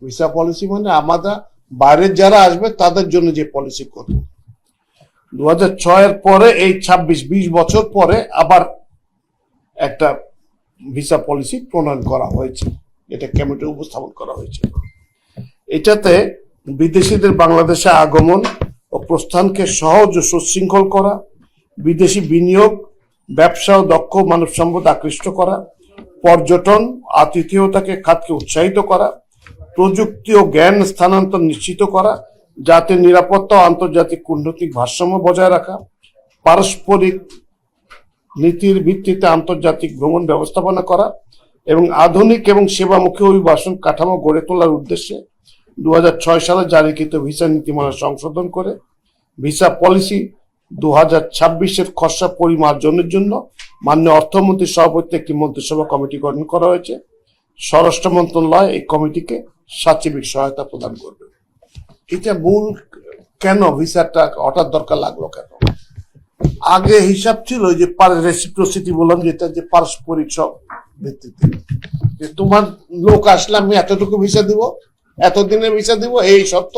Visa policy মানে আমরা বাইরের যারা আসবে তাদের জন্য যে পলিসি করব। 2006-এর পরে এই 26-20 বছর পরে আবার একটা ভিসা পলিসি প্রণয়ন করা হয়েছে, এটা কমিটি উপস্থাপন করা হয়েছে। এটাতে বিদেশিদের বাংলাদেশে আগমন ও প্রস্থানকে সহজ ও সুশৃঙ্খল করা, বিদেশি বিনিয়োগ, ব্যবসা ও দক্ষ মানব সম্পদ আকৃষ্ট করা, পর্যটন আতিথেয়তাকে খাতকে উৎসাহিত করা, প্রযুক্তি ও জ্ঞান স্থানান্তর নিশ্চিত করা, জাতীয় নিরাপত্তা ও আন্তর্জাতিক কূটনৈতিক ভারসাম্য বজায় রাখা, পারস্পরিক নীতির ভিত্তিতে আন্তর্জাতিক ভ্রমণ ব্যবস্থাপনা করা এবং আধুনিক এবং সেবামুখী অভিবাসন কাঠামো গড়ে তোলার উদ্দেশ্যে 2006 সালে জারিকৃত ভিসা নীতিমালা সংশোধন করে ভিসা পলিসি 2026-এর খসড়া পরিমার্জনের জন্য মাননীয় অর্থমন্ত্রীর সভাপতিত্বে একটি মন্ত্রিসভা কমিটি গঠন করা হয়েছে। স্বরাষ্ট্র মন্ত্রণালয় এই কমিটিকে সাচিবিক সহায়তা প্রদান করবে। এটা মূল কেন ভিসাটা হঠাৎ দরকার লাগলো কেন? আগে হিসাব ছিল যে রেসিপ্রোসিটি বললাম, যেটা যে পারস্পরিক সব ভিত্তিতে, যে তোমার লোক আসলে আমি এতটুকু ভিসা দিব, এতদিনের ভিসা দিব, এই শর্ত,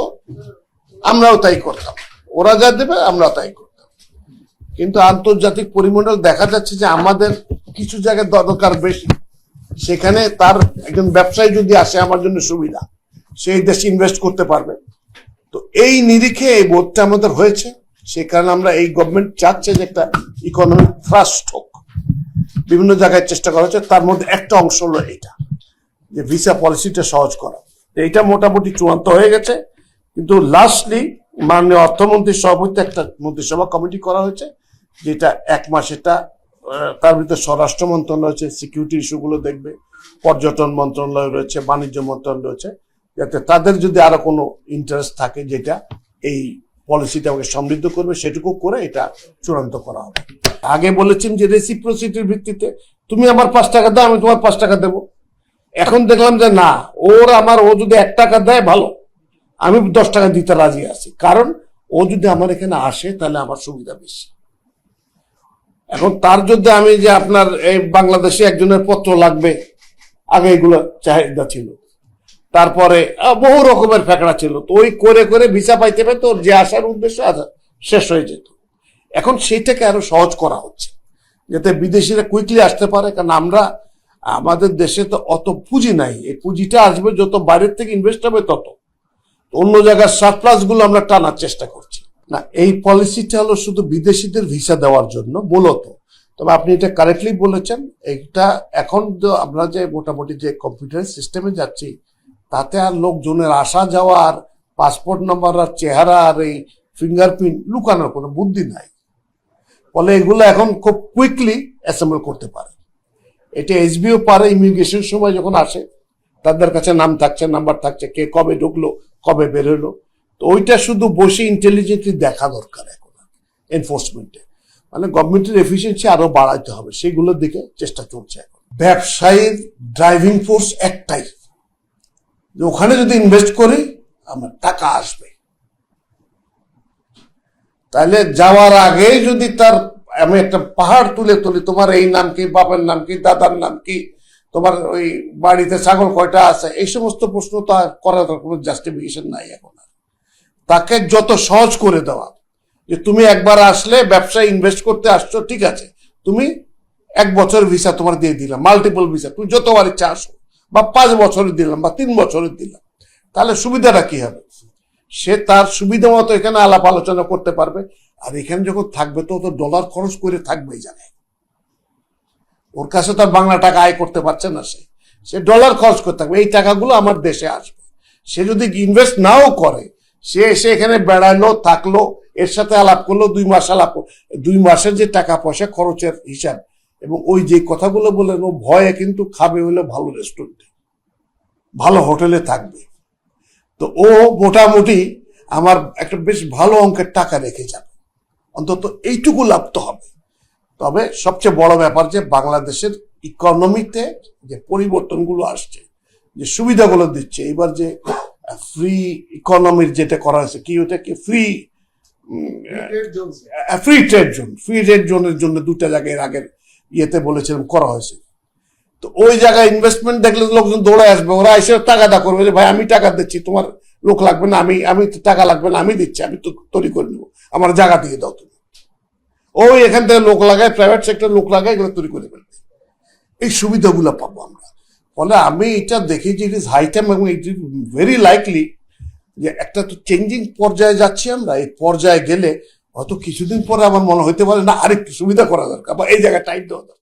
আমরাও তাই করতাম, ওরা যা দেবে আমরা তাই করতাম। কিন্তু আন্তর্জাতিক পরিমণ্ডল দেখা যাচ্ছে যে আমাদের কিছু জায়গায় দরকার বেশি, সেখানে তার একজন ব্যবসায়ী যদি আসে আমার জন্য সুবিধা, সেই দেশে ইনভেস্ট করতে পারবে। তো এই নিরিখে এই বোর্ডটা আমাদের হয়েছে, সেই কারণে আমরা এই গভর্নমেন্ট চাচ্ছে যে একটা ইকোনমিক থ্রাস্ট হোক, বিভিন্ন জায়গায় চেষ্টা করা হচ্ছে। তার মধ্যে একটা অংশ হলো এটা, যে ভিসা পলিসিটা সহজ করা। এইটা মোটামুটি চূড়ান্ত হয়ে গেছে, কিন্তু লাস্টলি মাননীয় অর্থমন্ত্রীর সভাপতিত্বে একটা মন্ত্রিসভা কমিটি করা হয়েছে, যেটা 1 মাস, এটা তার ভিতরে স্বরাষ্ট্র মন্ত্রণালয় রয়েছে, সিকিউরিটি ইস্যুগুলো দেখবে, পর্যটন মন্ত্রণালয় রয়েছে, বাণিজ্য মন্ত্রণালয় রয়েছে, যাতে তাদের যদি আরো কোনো ইন্টারেস্ট থাকে যেটা এই পলিসিটা আমাকে সমৃদ্ধ করবে, সেটুকু করে এটা চূড়ান্ত করা হবে। আগে বলেছেন যে রেসিপ্রোসিটির ভিত্তিতে তুমি আমার 5 টাকা দাও, আমি তোমার 5 টাকা দেবো। এখন দেখলাম যে না, ও যদি 1 টাকা দেয় ভালো, আমি 10 টাকা দিতে রাজি আছি, কারণ ও যদি আমার এখানে আসে তাহলে আমার সুবিধা বেশি। এখন তার যদি আমি যে আপনার এই বাংলাদেশে একজনের পত্র লাগবে, আগে এগুলো চাহিদা ছিল, তারপরে বহু রকমের ফ্যাকড়া ছিল, তো ওই করে করে ভিসা পাইতে পাইতে ওর যে আসার উদ্দেশ্য শেষ হয়ে যেত। এখন সেইটাকে আরো সহজ করা হচ্ছে, যাতে বিদেশিরা কুইকলি আসতে পারে, কারণ আমাদের দেশে তো অত পুঁজি নাই, এই পুঁজিটা আসবে যত বাইরের থেকে ইনভেস্ট হবে তত, অন্য জায়গার সারপ্লাস গুলো আমরা টানার চেষ্টা করছি না। এই পলিসিটা হলো শুধু বিদেশিদের ভিসা দেওয়ার জন্য মূলত। তবে আপনি এটা কারেক্টলি বলেছেন, এটা এখন আমরা যে মোটামুটি যে কম্পিউটার সিস্টেমে যাচ্ছি, তাতে আর লোকজনের আসা যাওয়া আর পাসপোর্ট নাম্বার আর চেহারা আর এই ফিঙ্গারপ্রিন্ট লুকানোর কোনো বুদ্ধি নাই, ফলে এগুলো এখন খুব কুইকলি অ্যাসেম্বল করতে পারে। এটা এসবিও পারে, ইমিগ্রেশন সময় যখন আসে তাদের কাছে নাম থাকছে, নাম্বার থাকছে, কে কবে ঢুকলো, কবে বের হলো। তো ওইটা শুধু বসে ইন্টেলিজেন্টলি দেখা দরকার এখন এনফোর্সমেন্টে, মানে গভর্নমেন্টের এফিসিয়েন্সি আরো বাড়াইতে হবে, সেগুলোর দিকে চেষ্টা চলছে এখন। ব্যবসায়ীর ড্রাইভিং ফোর্স একটাই, যে ওখানে যদি ইনভেস্ট করি আমার টাকা আসবে। তাহলে যাওয়ার আগে যদি আমি একটা পাহাড় তুলে তুলি, তোমার এই নাম কি, বাবার নাম কি, দাদার নাম কি, তোমার ওই বাড়িতে ছাগল কয়টা আছে, এই সমস্ত প্রশ্ন তো আর করার কোনো জাস্টিফিকেশন নাই এখন। তাকে যত সহজ করে দেওয়া, যে তুমি একবার আসলে ব্যবসায় ইনভেস্ট করতে আসছো, ঠিক আছে, তুমি 1 বছর ভিসা তোমার দিয়ে দিলাম, মাল্টিপল ভিসা, তুমি যতবার ইচ্ছা আসো, বা 5 বছরের দিলাম, বা 3 বছরের দিলাম। তাহলে সুবিধাটা কি হবে? সে তার সুবিধা মতো এখানে আলাপ আলোচনা করতে পারবে। আর এখানে যখন থাকবে তো ডলার খরচ করে থাকবেই, জানে ওর কাছে তার বাংলা টাকা আয় করতে পারছে না, সে ডলার খরচ করতে থাকবে, এই টাকাগুলো আমার দেশে আসবে। সে যদি ইনভেস্ট নাও করে, সে এসে এখানে বেড়ালো, থাকলো, এর সাথে আলাপ করলো, 2 মাস আলাপ, 2 মাসের যে টাকা পয়সা খরচের হিসাব, এবং ওই যে কথাগুলো বললেন, ও ভয়ে কিন্তু খাবে হলে ভালো রেস্টুরেন্টে, ভালো হোটেলে থাকবে। তো ও মোটামুটি আমার একটা বেশ ভালো অঙ্কের টাকা রেখে যাবে, অন্তত এইটুকু লাভ তো হবে। তবে সবচেয়ে বড় ব্যাপার যে বাংলাদেশের ইকোনমিতে যে পরিবর্তনগুলো আসছে, যে সুবিধাগুলো দিচ্ছে, এবার যে ফ্রি ইকোনমির যেটা করা হয়েছে, কি ওটা কি free trade zone, free trade জোনের জন্য 2টা জায়গায় আগের ইয়েতে বলেছিলাম করা হয়েছে। তো ওই জায়গায় ইনভেস্টমেন্ট দেখলে লোকজন দৌড়ে আসবে, ওরা এসে টাকাটা করবে যে ভাই আমি টাকা দিচ্ছি, তোমার লোক লাগবে না, আমি তো টাকা লাগবে না, আমি দিচ্ছি, আমি তো তৈরি করে নেবো, আমার জায়গা দিয়ে দাও তুমি। ওই এখান থেকে লোক লাগায়, প্রাইভেট সেক্টর লোক লাগায়, এগুলো তৈরি করে ফেলবে। এই সুবিধাগুলো পাবো আমরা। ফলে আমি এটা দেখি যে ইট ইজ হাই টাইম, এবং ইট ইজ ভেরি লাইকলি যে একটা তো চেঞ্জিং পর্যায়ে যাচ্ছি আমরা। এই পর্যায়ে গেলে হয়তো কিছুদিন পরে আমার মনে হইতে পারে না আরেকটু সুবিধা করা দরকার, বা এই জায়গায় টাইট দেওয়া দরকার।